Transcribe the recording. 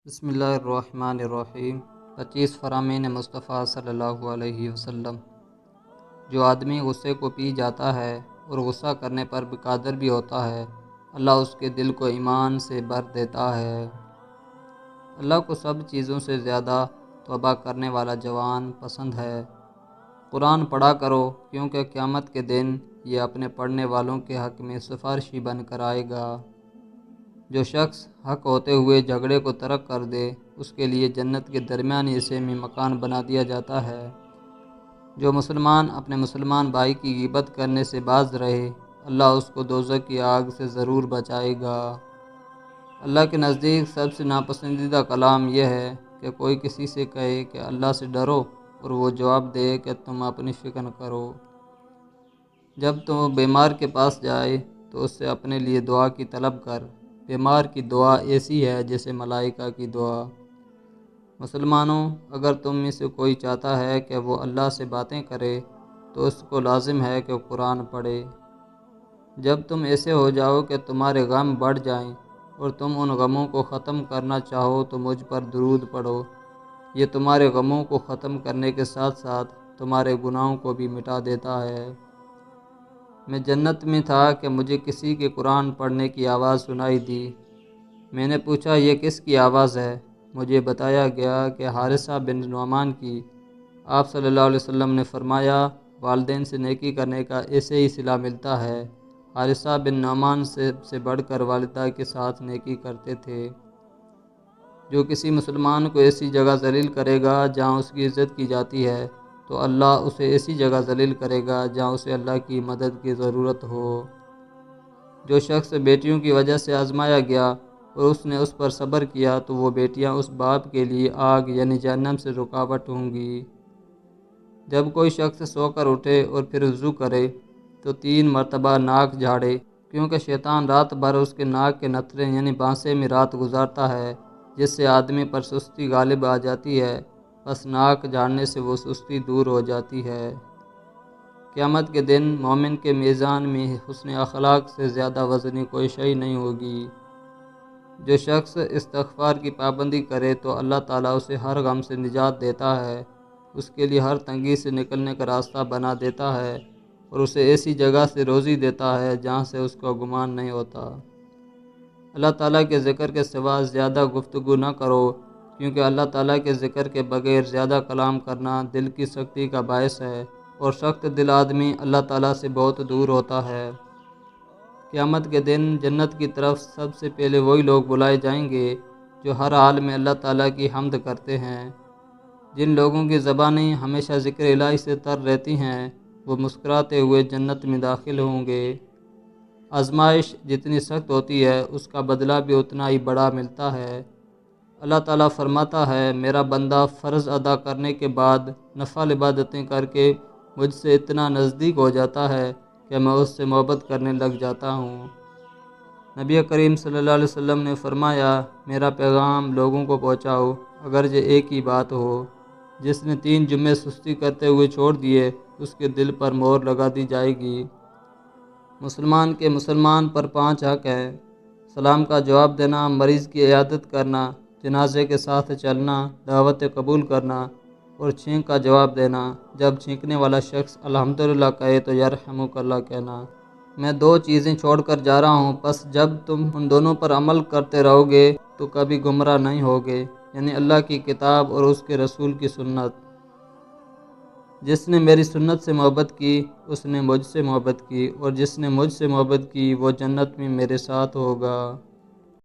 بسم اللہ الرحمن الرحیم 25 فرامین مصطفیٰ صلی اللہ علیہ وسلم۔ جو آدمی غصے کو پی جاتا ہے اور غصہ کرنے پر قادر بھی ہوتا ہے، اللہ اس کے دل کو ایمان سے بھر دیتا ہے۔ اللہ کو سب چیزوں سے زیادہ توبہ کرنے والا جوان پسند ہے۔ قرآن پڑھا کرو، کیونکہ قیامت کے دن یہ اپنے پڑھنے والوں کے حق میں سفارشی بن کر آئے گا۔ جو شخص حق ہوتے ہوئے جھگڑے کو ترک کر دے، اس کے لیے جنت کے درمیانی حصے میں مکان بنا دیا جاتا ہے۔ جو مسلمان اپنے مسلمان بھائی کی غیبت کرنے سے باز رہے، اللہ اس کو دوزخ کی آگ سے ضرور بچائے گا۔ اللہ کے نزدیک سب سے ناپسندیدہ کلام یہ ہے کہ کوئی کسی سے کہے کہ اللہ سے ڈرو اور وہ جواب دے کہ تم اپنی فکر کرو۔ جب تم بیمار کے پاس جائے تو اس سے اپنے لیے دعا کی طلب کر۔ بیمار کی دعا ایسی ہے جیسے ملائکہ کی دعا۔ مسلمانوں، اگر تم میں سے کوئی چاہتا ہے کہ وہ اللہ سے باتیں کرے تو اس کو لازم ہے کہ قرآن پڑھے۔ جب تم ایسے ہو جاؤ کہ تمہارے غم بڑھ جائیں اور تم ان غموں کو ختم کرنا چاہو تو مجھ پر درود پڑھو۔ یہ تمہارے غموں کو ختم کرنے کے ساتھ ساتھ تمہارے گناہوں کو بھی مٹا دیتا ہے۔ میں جنت میں تھا کہ مجھے کسی کے قرآن پڑھنے کی آواز سنائی دی۔ میں نے پوچھا یہ کس کی آواز ہے؟ مجھے بتایا گیا کہ حارثہ بن نعمان کی۔ آپ صلی اللہ علیہ وسلم نے فرمایا، والدین سے نیکی کرنے کا ایسے ہی صلہ ملتا ہے۔ حارثہ بن نعمان سے بڑھ کر والدہ کے ساتھ نیکی کرتے تھے۔ جو کسی مسلمان کو ایسی جگہ ذلیل کرے گا جہاں اس کی عزت کی جاتی ہے تو اللہ اسے ایسی جگہ ذلیل کرے گا جہاں اسے اللہ کی مدد کی ضرورت ہو۔ جو شخص بیٹیوں کی وجہ سے آزمایا گیا اور اس نے اس پر صبر کیا تو وہ بیٹیاں اس باپ کے لیے آگ یعنی جہنم سے رکاوٹ ہوں گی۔ جب کوئی شخص سو کر اٹھے اور پھر وضو کرے تو 3 مرتبہ ناک جھاڑے، کیونکہ شیطان رات بھر اس کے ناک کے نترے یعنی بانسے میں رات گزارتا ہے، جس سے آدمی پر سستی غالب آ جاتی ہے، بس ناک جھاڑنے سے وہ سستی دور ہو جاتی ہے۔ قیامت کے دن مومن کے میزان میں حسن اخلاق سے زیادہ وزنی کوئی شے نہیں ہوگی۔ جو شخص استغفار کی پابندی کرے تو اللہ تعالیٰ اسے ہر غم سے نجات دیتا ہے، اس کے لیے ہر تنگی سے نکلنے کا راستہ بنا دیتا ہے اور اسے ایسی جگہ سے روزی دیتا ہے جہاں سے اس کو گمان نہیں ہوتا۔ اللہ تعالیٰ کے ذکر کے سوا زیادہ گفتگو نہ کرو، کیونکہ اللہ تعالیٰ کے ذکر کے بغیر زیادہ کلام کرنا دل کی سختی کا باعث ہے اور سخت دل آدمی اللہ تعالیٰ سے بہت دور ہوتا ہے۔ قیامت کے دن جنت کی طرف سب سے پہلے وہی لوگ بلائے جائیں گے جو ہر حال میں اللہ تعالیٰ کی حمد کرتے ہیں۔ جن لوگوں کی زبانیں ہمیشہ ذکر الہی سے تر رہتی ہیں وہ مسکراتے ہوئے جنت میں داخل ہوں گے۔ آزمائش جتنی سخت ہوتی ہے اس کا بدلہ بھی اتنا ہی بڑا ملتا ہے۔ اللہ تعالیٰ فرماتا ہے، میرا بندہ فرض ادا کرنے کے بعد نفل عبادتیں کر کے مجھ سے اتنا نزدیک ہو جاتا ہے کہ میں اس سے محبت کرنے لگ جاتا ہوں۔ نبی کریم صلی اللہ علیہ وسلم نے فرمایا، میرا پیغام لوگوں کو پہنچاؤ، اگرچہ ایک ہی بات ہو۔ جس نے 3 جمعے سستی کرتے ہوئے چھوڑ دیے، اس کے دل پر مہر لگا دی جائے گی۔ مسلمان کے مسلمان پر 5 حق ہیں: سلام کا جواب دینا، مریض کی عیادت کرنا، جنازے کے ساتھ چلنا، دعوت قبول کرنا اور چھینک کا جواب دینا۔ جب چھینکنے والا شخص الحمدللہ کہے تو یرحمک اللہ کہنا۔ میں 2 چیزیں چھوڑ کر جا رہا ہوں، بس جب تم ان دونوں پر عمل کرتے رہو گے تو کبھی گمراہ نہیں ہوگے، یعنی اللہ کی کتاب اور اس کے رسول کی سنت۔ جس نے میری سنت سے محبت کی اس نے مجھ سے محبت کی، اور جس نے مجھ سے محبت کی وہ جنت میں میرے ساتھ ہوگا۔